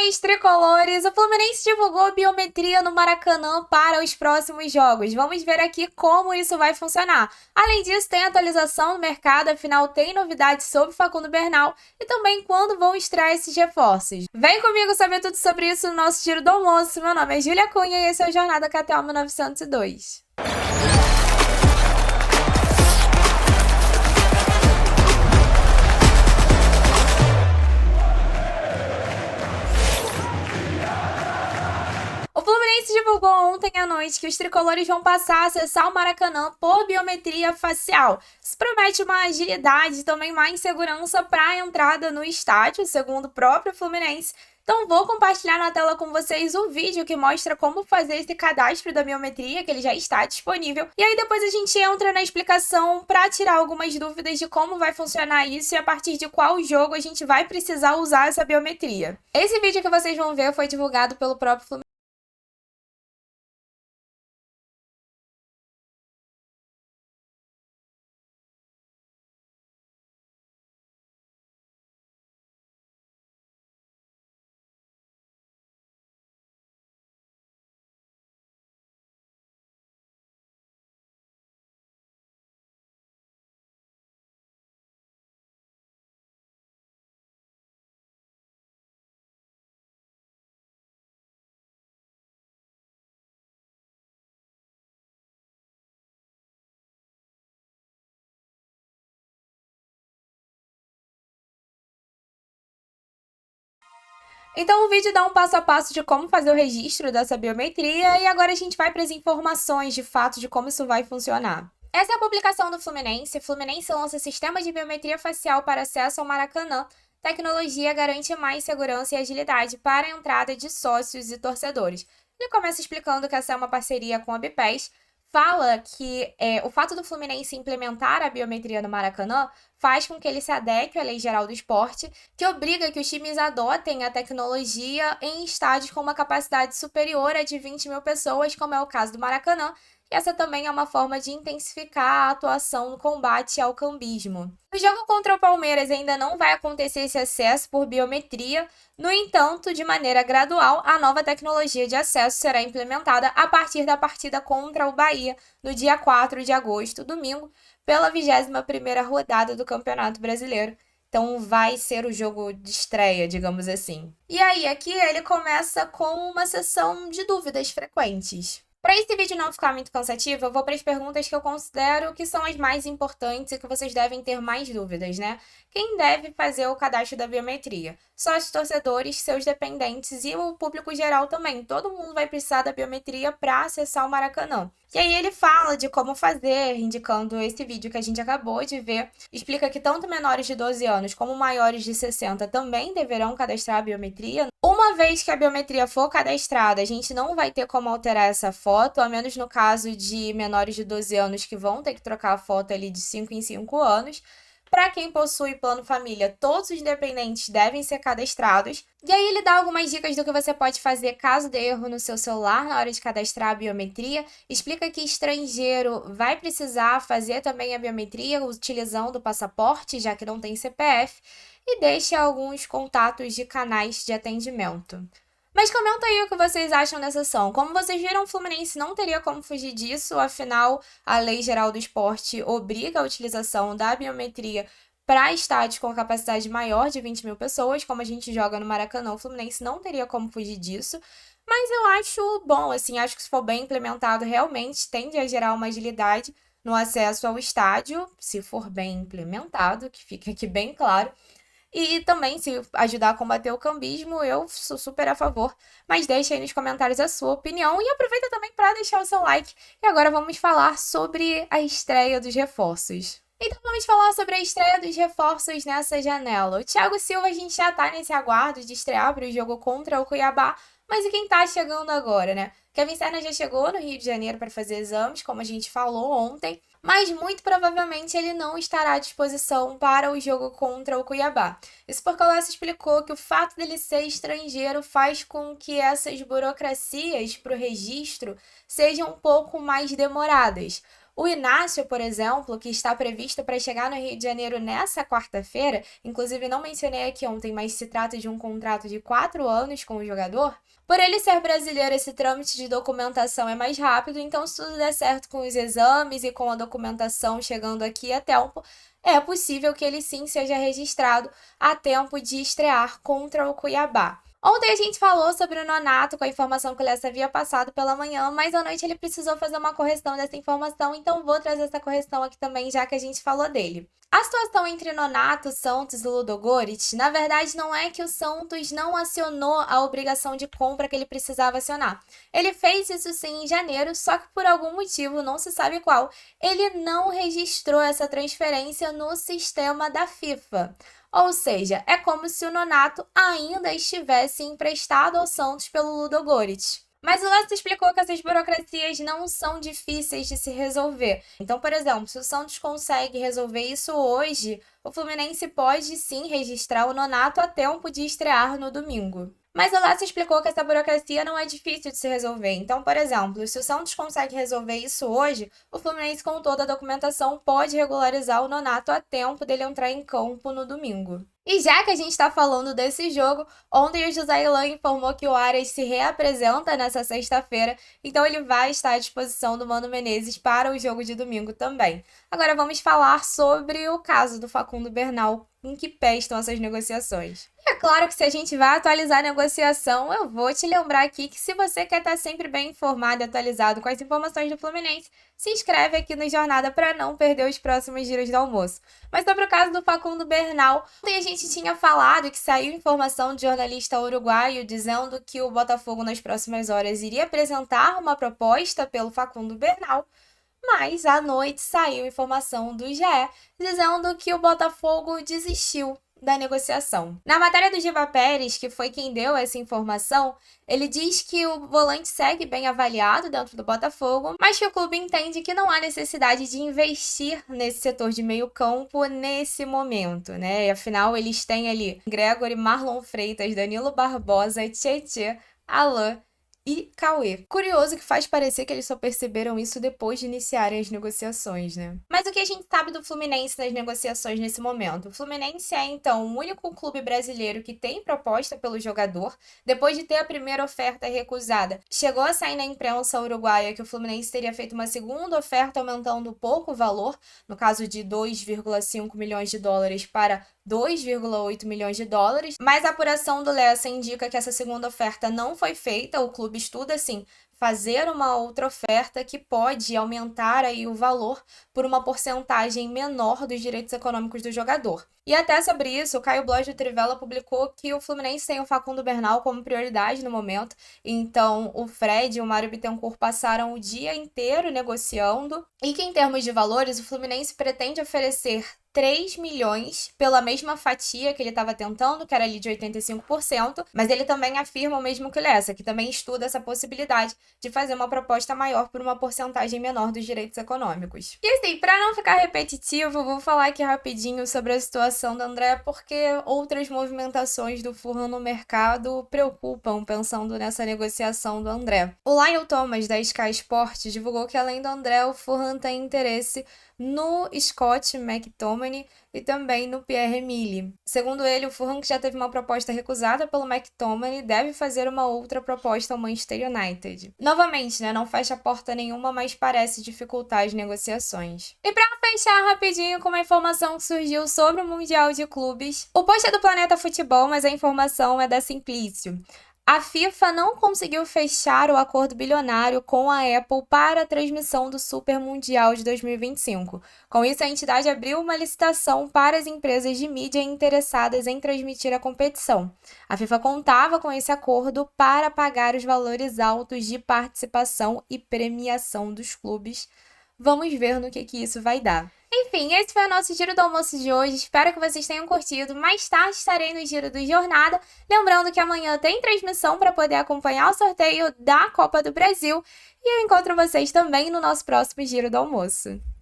Saudações tricolores! O Fluminense divulgou biometria no Maracanã para os próximos jogos. Vamos ver aqui como isso vai funcionar. Além disso, tem atualização no mercado, afinal tem novidades sobre Facundo Bernal e também quando vão estrear esses reforços. Vem comigo saber tudo sobre isso no nosso Giro do Almoço. Meu nome é Júlia Cunha e esse é o Jornada KTO 1902. O Fluminense divulgou ontem à noite que os tricolores vão passar a acessar o Maracanã por biometria facial. Isso promete uma agilidade e também mais segurança para a entrada no estádio, segundo o próprio Fluminense. Então vou compartilhar na tela com vocês o vídeo que mostra como fazer esse cadastro da biometria, que ele já está disponível. E aí depois a gente entra na explicação para tirar algumas dúvidas de como vai funcionar isso e a partir de qual jogo a gente vai precisar usar essa biometria. Esse vídeo que vocês vão ver foi divulgado pelo próprio Fluminense. Então o vídeo dá um passo a passo de como fazer o registro dessa biometria e agora a gente vai para as informações de fato de como isso vai funcionar. Essa é a publicação do Fluminense. Fluminense lança sistema de biometria facial para acesso ao Maracanã. Tecnologia garante mais segurança e agilidade para a entrada de sócios e torcedores. Ele começa explicando que essa é uma parceria com a Bipes. Fala que o fato do Fluminense implementar a biometria no Maracanã faz com que ele se adeque à Lei Geral do Esporte, que obriga que os times adotem a tecnologia em estádios com uma capacidade superior a de 20 mil pessoas, como é o caso do Maracanã. E essa também é uma forma de intensificar a atuação no combate ao cambismo. No jogo contra o Palmeiras ainda não vai acontecer esse acesso por biometria. No entanto, de maneira gradual, a nova tecnologia de acesso será implementada a partir da partida contra o Bahia, no dia 4 de agosto, domingo, pela 21ª rodada do Campeonato Brasileiro. Então vai ser o jogo de estreia, digamos assim. E aí, aqui ele começa com uma sessão de dúvidas frequentes. Para esse vídeo não ficar muito cansativo, eu vou para as perguntas que eu considero que são as mais importantes e que vocês devem ter mais dúvidas, né? Quem deve fazer o cadastro da biometria? Sócios, torcedores, seus dependentes e o público geral também. Todo mundo vai precisar da biometria para acessar o Maracanã. E aí ele fala de como fazer, indicando esse vídeo que a gente acabou de ver. Explica que tanto menores de 12 anos como maiores de 60 também deverão cadastrar a biometria. Uma vez que a biometria for cadastrada, a gente não vai ter como alterar essa foto, a menos no caso de menores de 12 anos que vão ter que trocar a foto ali de 5 em 5 anos. Para quem possui plano família, todos os dependentes devem ser cadastrados. E aí ele dá algumas dicas do que você pode fazer caso dê erro no seu celular na hora de cadastrar a biometria. Explica que estrangeiro vai precisar fazer também a biometria utilizando o passaporte, já que não tem CPF. E deixa alguns contatos de canais de atendimento. Mas comenta aí o que vocês acham dessa ação. Como vocês viram, o Fluminense não teria como fugir disso, afinal, a Lei Geral do Esporte obriga a utilização da biometria para estádios com capacidade maior de 20 mil pessoas, como a gente joga no Maracanã, o Fluminense não teria como fugir disso. Mas eu acho bom, assim, acho que se for bem implementado, realmente tende a gerar uma agilidade no acesso ao estádio, se for bem implementado, que fique aqui bem claro. E também, se ajudar a combater o cambismo, eu sou super a favor. Mas deixa aí nos comentários a sua opinião e aproveita também para deixar o seu like. E agora vamos falar sobre a estreia dos reforços. Então vamos falar sobre a estreia dos reforços nessa janela. O Thiago Silva, a gente já tá nesse aguardo de estrear para o jogo contra o Cuiabá. Mas e quem tá chegando agora, né? Kevin Serna já chegou no Rio de Janeiro para fazer exames, como a gente falou ontem. Mas muito provavelmente ele não estará à disposição para o jogo contra o Cuiabá. Isso porque o Lasso explicou que o fato dele ser estrangeiro faz com que essas burocracias para o registro sejam um pouco mais demoradas. O Inácio, por exemplo, que está previsto para chegar no Rio de Janeiro nessa quarta-feira, inclusive não mencionei aqui ontem, mas se trata de um contrato de 4 anos com o jogador. Por ele ser brasileiro, esse trâmite de documentação é mais rápido, então se tudo der certo com os exames e com a documentação chegando aqui a tempo, é possível que ele sim seja registrado a tempo de estrear contra o Cuiabá. Ontem a gente falou sobre o Nonato com a informação que o Lessa havia passado pela manhã, mas à noite ele precisou fazer uma correção dessa informação, então vou trazer essa correção aqui também, já que a gente falou dele. A situação entre Nonato, Santos e Ludogorets, na verdade, não é que o Santos não acionou a obrigação de compra que ele precisava acionar. Ele fez isso sim em janeiro, só que por algum motivo, não se sabe qual, ele não registrou essa transferência no sistema da FIFA. Ou seja, é como se o Nonato ainda estivesse emprestado ao Santos pelo Ludogorets. Mas o Lessa explicou que essas burocracias não são difíceis de se resolver. Então, por exemplo, se o Santos consegue resolver isso hoje, o Fluminense pode sim registrar o Nonato a tempo de estrear no domingo. Mas o Lessa explicou que essa burocracia não é difícil de se resolver. Então, por exemplo, se o Santos consegue resolver isso hoje, o Fluminense, com toda a documentação, pode regularizar o Nonato a tempo dele entrar em campo no domingo. E já que a gente está falando desse jogo, ontem o José Ilan informou que o Aras se reapresenta nessa sexta-feira, então ele vai estar à disposição do Mano Menezes para o jogo de domingo também. Agora vamos falar sobre o caso do Facundo Bernal, em que pé estão essas negociações. É claro que se a gente vai atualizar a negociação, eu vou te lembrar aqui que se você quer estar sempre bem informado e atualizado com as informações do Fluminense, se inscreve aqui no Jornada para não perder os próximos giros do almoço. Mas sobre o caso do Facundo Bernal, ontem a gente tinha falado que saiu informação de jornalista uruguaio dizendo que o Botafogo nas próximas horas iria apresentar uma proposta pelo Facundo Bernal, mas à noite saiu informação do GE dizendo que o Botafogo desistiu da negociação. Na matéria do Giba Pérez, que foi quem deu essa informação, ele diz que o volante segue bem avaliado dentro do Botafogo, mas que o clube entende que não há necessidade de investir nesse setor de meio campo nesse momento, né? E, afinal, eles têm ali Gregory, Marlon Freitas, Danilo Barbosa, Tietê, Alain e Cauê. Curioso que faz parecer que eles só perceberam isso depois de iniciarem as negociações, né? Mas o que a gente sabe do Fluminense nas negociações nesse momento? O Fluminense é, então, o único clube brasileiro que tem proposta pelo jogador. Depois de ter a primeira oferta recusada, chegou a sair na imprensa uruguaia que o Fluminense teria feito uma segunda oferta aumentando pouco o valor, no caso de 2,5 milhões de dólares para 2,8 milhões de dólares, mas a apuração do Lessa indica que essa segunda oferta não foi feita. O clube estuda, assim, fazer uma outra oferta que pode aumentar aí o valor por uma porcentagem menor dos direitos econômicos do jogador. E até sobre isso, o Caio Bloch do Trivela publicou que o Fluminense tem o Facundo Bernal como prioridade no momento. Então, o Fred e o Mário Bittencourt passaram o dia inteiro negociando e que, em termos de valores, o Fluminense pretende oferecer 3 milhões pela mesma fatia que ele estava tentando, que era ali de 85%, mas ele também afirma o mesmo que o Lessa, que também estuda essa possibilidade de fazer uma proposta maior por uma porcentagem menor dos direitos econômicos. E assim, para não ficar repetitivo, vou falar aqui rapidinho sobre a situação do André, porque outras movimentações do Fulham no mercado preocupam, pensando nessa negociação do André. O Lionel Thomas, da Sky Sports, divulgou que além do André, o Fulham tem interesse no Scott McTominay e também no Pierre-Emile. Segundo ele, o Fulham, que já teve uma proposta recusada pelo McTominay, deve fazer uma outra proposta ao Manchester United. Novamente, né, não fecha porta nenhuma, mas parece dificultar as negociações. E para fechar rapidinho com uma informação que surgiu sobre o Mundial de Clubes, o post é do Planeta Futebol, mas a informação é da Simplício. A FIFA não conseguiu fechar o acordo bilionário com a Apple para a transmissão do Super Mundial de 2025. Com isso, a entidade abriu uma licitação para as empresas de mídia interessadas em transmitir a competição. A FIFA contava com esse acordo para pagar os valores altos de participação e premiação dos clubes. Vamos ver no que isso vai dar. Enfim, esse foi o nosso Giro do Almoço de hoje. Espero que vocês tenham curtido. Mais tarde estarei no Giro do Jornada. Lembrando que amanhã tem transmissão para poder acompanhar o sorteio da Copa do Brasil. E eu encontro vocês também no nosso próximo Giro do Almoço.